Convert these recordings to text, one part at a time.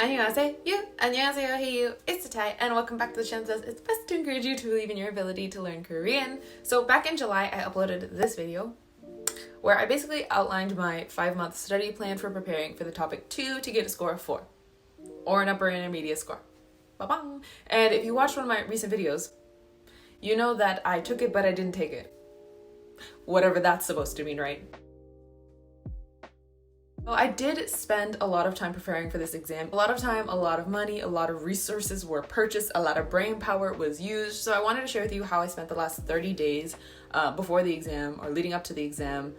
안녕하세, you, 안녕하세요, hey you, it's Natalia, and welcome back to the channel that says it's best to encourage you to believe in your ability to learn Korean. So back in July, I uploaded this video where I basically outlined my 5-month study plan for preparing for the topic 2 to get a score of 4, or an upper intermediate score. Ba-bang! And if you watched one of my recent videos, you know that I took it but I didn't take it. Whatever that's supposed to mean, right? Well, I did spend a lot of time preparing for this exam. A lot of time, a lot of money, a lot of resources were purchased, a lot of brain power was used. So I wanted to share with you how I spent the last 30 days before the exam or leading up to the exam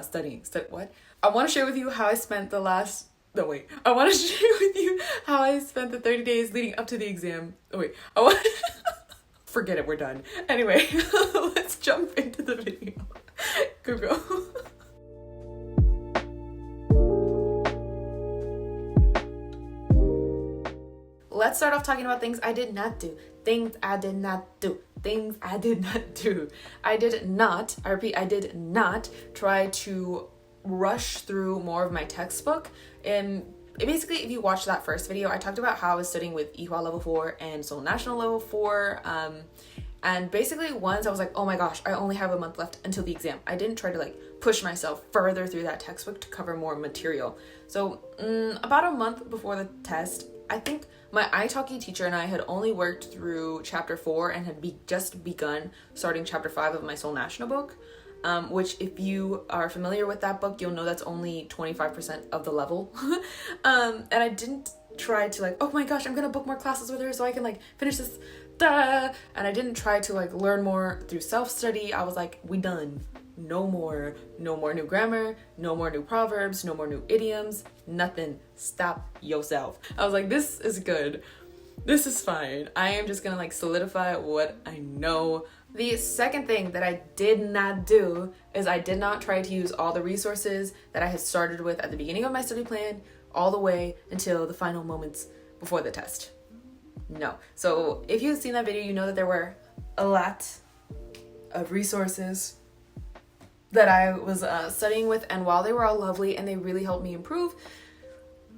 studying. What? I want to share with you how I spent the last... No, wait. I want to share with you how I spent the 30 days leading up to the exam. Oh, wait. I want... Forget it, we're done. Anyway, let's jump into the video. Go. Let's start off talking about things I did not do. Things I did not do. Things I did not do. I did not, I repeat, I did not try to rush through more of my textbook. And basically, if you watch that first video, I talked about how I was studying with Ihwa level 4 and Seoul National level 4. And basically once I was like, oh my gosh, I only have a month left until the exam. I didn't try to like push myself further through that textbook to cover more material. So about a month before the test, I think my iTalki teacher and I had only worked through chapter 4 and had just begun starting chapter 5 of my Seoul National book, which if you are familiar with that book, you'll know that's only 25% of the level. And I didn't try to like, oh my gosh, I'm gonna book more classes with her so I can like finish this, and I didn't try to like learn more through self-study. I was like, we done. No more new grammar, no more new proverbs, no more new idioms, nothing. Stop yourself. I was like, this is good. This is fine. I am just gonna like solidify what I know. The second thing that I did not do is I did not try to use all the resources that I had started with at the beginning of my study plan all the way until the final moments before the test. No. So if you've seen that video, you know that there were a lot of resources that I was studying with, and while they were all lovely and they really helped me improve,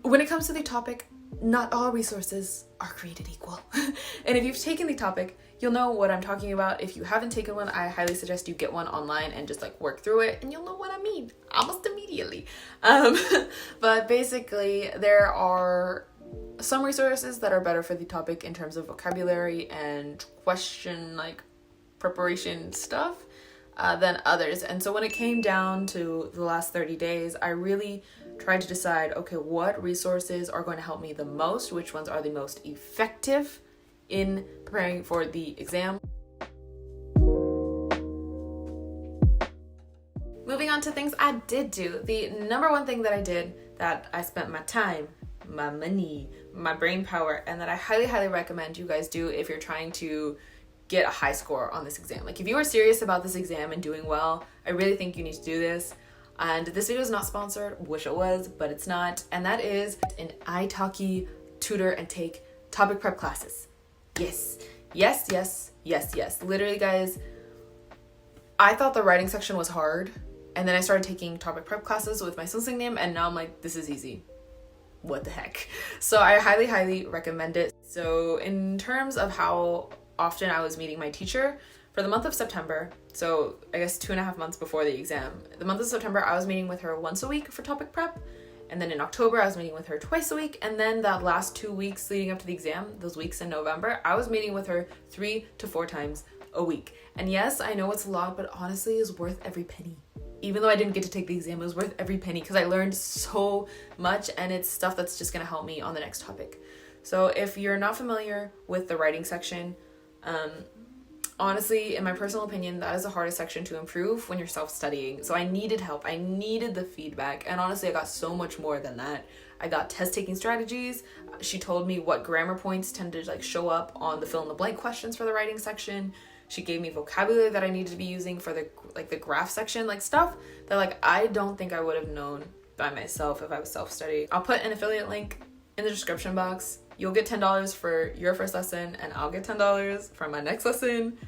when it comes to the topic, not all resources are created equal. And if you've taken the topic, you'll know what I'm talking about. If you haven't taken one, I highly suggest you get one online and just like work through it, and you'll know what I mean almost immediately. But basically, there are some resources that are better for the topic in terms of vocabulary and question like preparation stuff than others. And so when it came down to the last 30 days, I really tried to decide, okay, what resources are going to help me the most, which ones are the most effective in preparing for the exam. Moving on to things I did do. The number one thing that I did, that I spent my time, my money, my brain power, and that I highly recommend you guys do if you're trying to get a high score on this exam. Like if you are serious about this exam and doing well, I really think you need to do this. And this video is not sponsored, wish it was, but it's not. And that is an iTalki tutor and take topic prep classes. Yes. Literally guys, I thought the writing section was hard, and then I started taking topic prep classes with my sensing name, and now I'm like, this is easy. What the heck? So I highly recommend it. So in terms of how often I was meeting my teacher for the month of September, so I guess 2.5 months before the exam, the month of September I was meeting with her once a week for topic prep, and then in October I was meeting with her twice a week, and then that last 2 weeks leading up to the exam, those weeks in November, I was meeting with her 3 to 4 times a week. And yes, I know it's a lot, but honestly it's worth every penny. Even though I didn't get to take the exam, it was worth every penny because I learned so much, and it's stuff that's just gonna help me on the next topic. So if you're not familiar with the writing section, honestly, in my personal opinion, that is the hardest section to improve when you're self-studying. So I needed help. I needed the feedback. And honestly, I got so much more than that. I got test-taking strategies. She told me what grammar points tend to like show up on the fill-in-the-blank questions for the writing section. She gave me vocabulary that I needed to be using for the graph section, like stuff that like I don't think I would have known by myself if I was self-studying. I'll put an affiliate link in the description box. You'll get $10 for your first lesson, and I'll get $10 for my next lesson.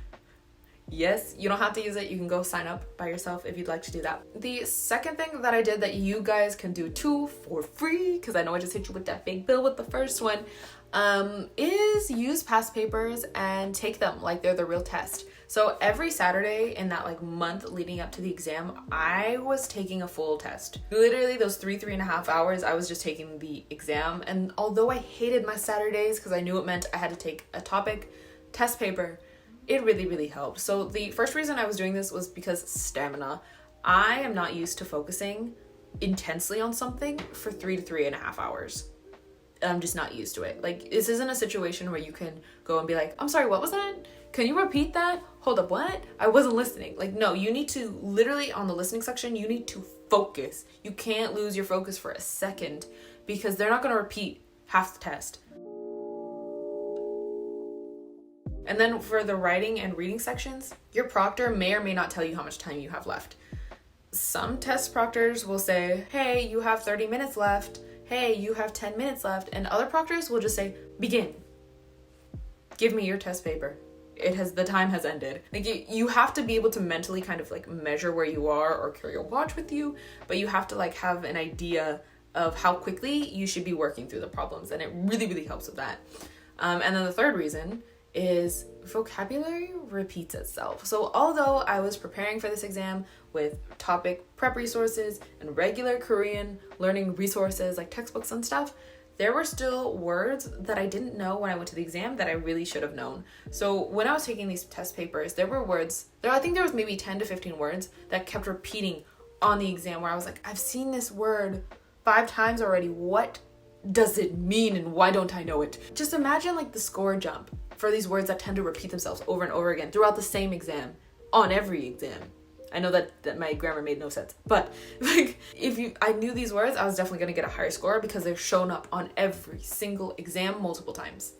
Yes, you don't have to use it. You can go sign up by yourself if you'd like to do that. The second thing that I did that you guys can do too for free, because I know I just hit you with that big bill with the first one, is use past papers and take them like they're the real test. So every Saturday in that like month leading up to the exam, I was taking a full test. Literally those 3.5 hours, I was just taking the exam. And although I hated my Saturdays because I knew it meant I had to take a topic test paper, it really, really helped. So the first reason I was doing this was because stamina. I am not used to focusing intensely on something for 3 to 3.5 hours. I'm just not used to it. Like, this isn't a situation where you can go and be like, I'm sorry, what was that? Can you repeat that? Hold up, what? I wasn't listening. Like, no, you need to literally on the listening section, you need to focus. You can't lose your focus for a second because they're not going to repeat half the test. And then for the writing and reading sections, your proctor may or may not tell you how much time you have left. Some test proctors will say, hey, you have 30 minutes left. Hey, you have 10 minutes left. And other proctors will just say, begin. Give me your test paper. The time has ended. Like you have to be able to mentally kind of like measure where you are or carry your watch with you, but you have to like have an idea of how quickly you should be working through the problems. And it really, really helps with that. And then the third reason is vocabulary repeats itself. So although I was preparing for this exam with topic prep resources and regular Korean learning resources like textbooks and stuff, there were still words that I didn't know when I went to the exam that I really should have known. So when I was taking these test papers, there were words, I think there was maybe 10 to 15 words that kept repeating on the exam where I was like, I've seen this word 5 times already. What does it mean and why don't I know it? Just imagine like the score jump for these words that tend to repeat themselves over and over again throughout the same exam, on every exam. I know that my grammar made no sense, but like I knew these words, I was definitely gonna get a higher score because they're shown up on every single exam multiple times.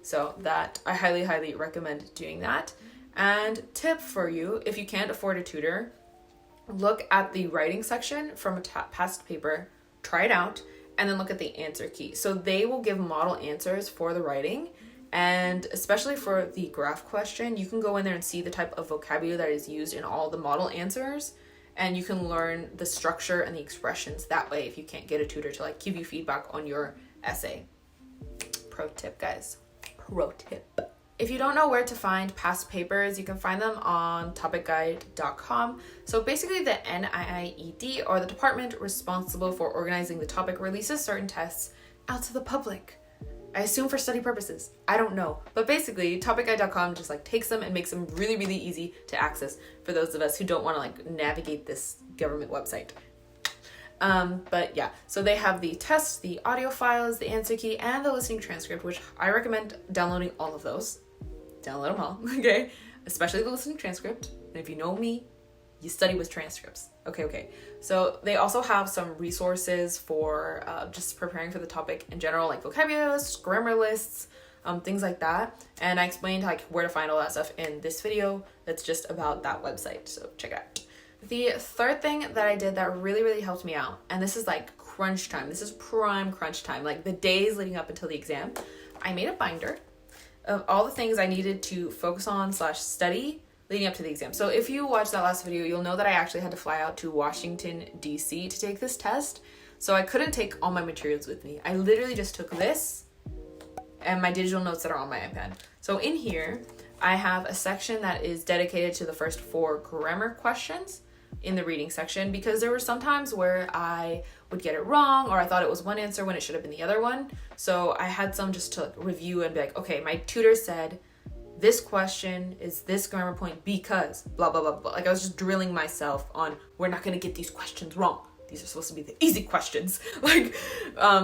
So that I highly, highly recommend doing that. And tip for you, if you can't afford a tutor, look at the writing section from a past paper, try it out, and then look at the answer key. So they will give model answers for the writing. And especially for the graph question, you can go in there and see the type of vocabulary that is used in all the model answers. And you can learn the structure and the expressions that way if you can't get a tutor to like give you feedback on your essay. Pro tip, guys. Pro tip. If you don't know where to find past papers, you can find them on topicguide.com. So basically the NIIED, or the department responsible for organizing the topic, releases certain tests out to the public. I assume for study purposes. I don't know. But basically, topicguide.com just like takes them and makes them really, really easy to access for those of us who don't want to like navigate this government website. But yeah, so they have the tests, the audio files, the answer key, and the listening transcript, which I recommend downloading all of those. Download them all, okay? Especially the listening transcript. And if you know me, you study with transcripts. Okay. So they also have some resources for just preparing for the topic in general, like vocabulary lists, grammar lists, things like that. And I explained like where to find all that stuff in this video that's just about that website. So check it out. The third thing that I did that really, really helped me out, and this is like crunch time. This is prime crunch time, like the days leading up until the exam. I made a binder of all the things I needed to focus on / study leading up to the exam. So if you watched that last video, you'll know that I actually had to fly out to Washington, D.C. to take this test. So I couldn't take all my materials with me. I literally just took this and my digital notes that are on my iPad. So in here, I have a section that is dedicated to the first 4 grammar questions in the reading section, because there were some times where I would get it wrong or I thought it was one answer when it should have been the other one. So I had some just to review and be like, okay, my tutor said this question is this grammar point because blah, blah, blah, blah. Like I was just drilling myself on, we're not going to get these questions wrong. These are supposed to be the easy questions. Like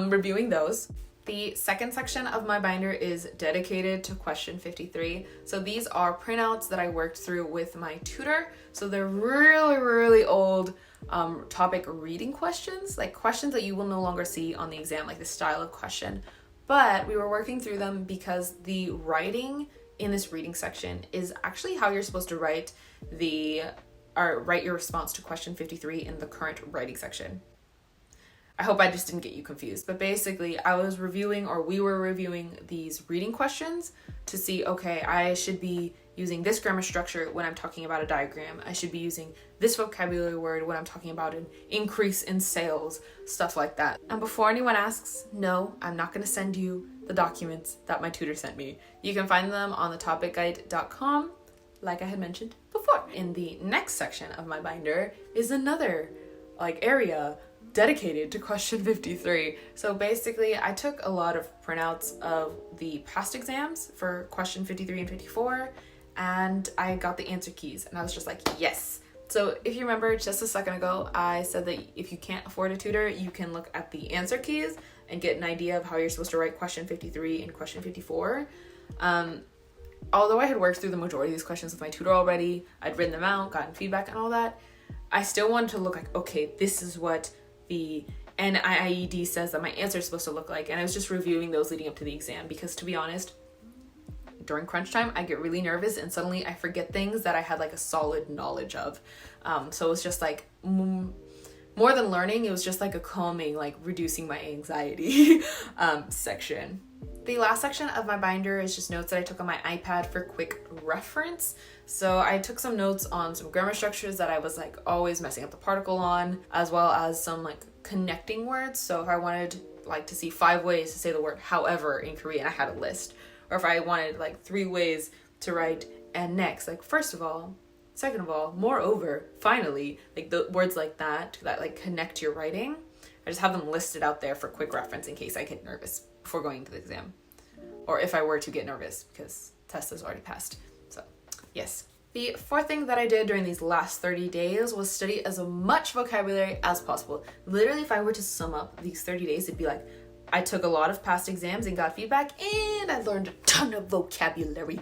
reviewing those. The second section of my binder is dedicated to question 53. So these are printouts that I worked through with my tutor. So they're really, really old topic reading questions, like questions that you will no longer see on the exam, like the style of question. But we were working through them because the writing in this reading section is actually how you're supposed to write your response to question 53 in the current writing section. I hope I just didn't get you confused, but basically we were reviewing these reading questions to see, okay, I should be using this grammar structure when I'm talking about a diagram. I should be using this vocabulary word when I'm talking about an increase in sales, stuff like that. And before anyone asks, no, I'm not going to send you the documents that my tutor sent me. You can find them on the topicguide.com, like I had mentioned before. In the next section of my binder is another area dedicated to question 53. So basically I took a lot of printouts of the past exams for question 53 and 54, and I got the answer keys and I was just like, yes. So if you remember just a second ago, I said that if you can't afford a tutor, you can look at the answer keys and get an idea of how you're supposed to write question 53 and question 54. Although I had worked through the majority of these questions with my tutor already, I'd written them out, gotten feedback and all that, I still wanted to look like, okay, this is what the NIIED says that my answer is supposed to look like. And I was just reviewing those leading up to the exam because, to be honest, during crunch time, I get really nervous and suddenly I forget things that I had a solid knowledge of. So it was just more than learning, it was just a calming, reducing my anxiety section. The last section of my binder is just notes that I took on my iPad for quick reference. So I took some notes on some grammar structures that I was always messing up the particle on, as well as some connecting words. So if I wanted to see 5 ways to say the word however in Korean, I had a list. Or if I wanted 3 ways to write and next, first of all, second of all, moreover, finally, the words like that connect your writing. I just have them listed out there for quick reference in case I get nervous before going into the exam. Or if I were to get nervous because test is already passed. So yes. The fourth thing that I did during these last 30 days was study as much vocabulary as possible. Literally, if I were to sum up these 30 days, it'd be I took a lot of past exams and got feedback, and I learned a ton of vocabulary.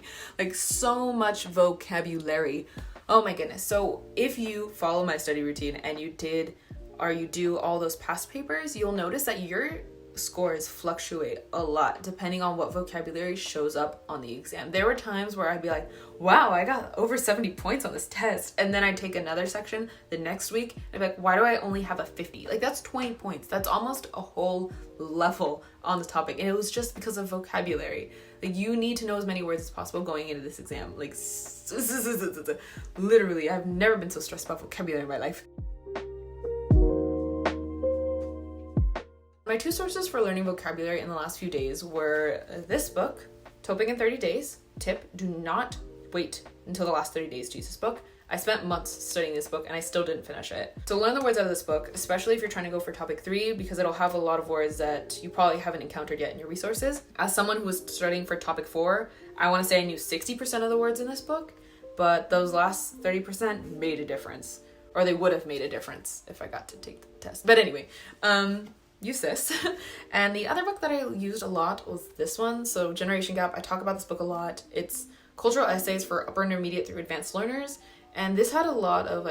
So much vocabulary. Oh my goodness. So if you follow my study routine and you do all those past papers, you'll notice that your scores fluctuate a lot depending on what vocabulary shows up on the exam. There were times where I'd be wow, I got over 70 points on this test. And then I'd take another section the next week and I'd be why do I only have a 50? That's 20 points. That's almost a whole level on the topic. And it was just because of vocabulary. You need to know as many words as possible going into this exam. Literally, I've never been so stressed about vocabulary in my life. My 2 sources for learning vocabulary in the last few days were this book, TOPIK in 30 Days. Tip, do not wait until the last 30 days to use this book. I spent months studying this book and I still didn't finish it. So learn the words out of this book, especially if you're trying to go for topic 3, because it'll have a lot of words that you probably haven't encountered yet in your resources. As someone who was studying for topic 4, I want to say I knew 60% of the words in this book, but those last 30% made a difference. Or they would have made a difference if I got to take the test. But anyway, use this. And the other book that I used a lot was this one. So Generation Gap, I talk about this book a lot. It's cultural essays for upper intermediate through advanced learners. And this had a lot of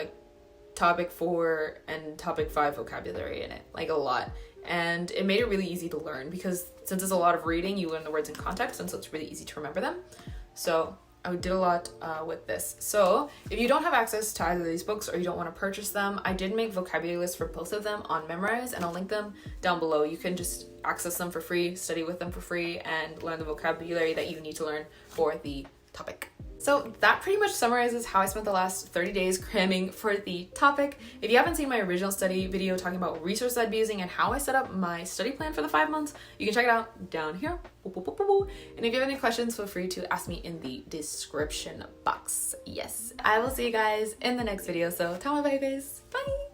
topic 4 and topic 5 vocabulary in it, a lot. And it made it really easy to learn because since it's a lot of reading, you learn the words in context, and so it's really easy to remember them. So I did a lot with this. So if you don't have access to either of these books or you don't want to purchase them, I did make vocabulary lists for both of them on Memrise, and I'll link them down below. You can just access them for free, study with them for free, and learn the vocabulary that you need to learn for the topic. So that pretty much summarizes how I spent the last 30 days cramming for the topic. If you haven't seen my original study video talking about resources I'd be using and how I set up my study plan for the 5 months, you can check it out down here. And if you have any questions, feel free to ask me in the description box. Yes, I will see you guys in the next video. So tell my babies, bye!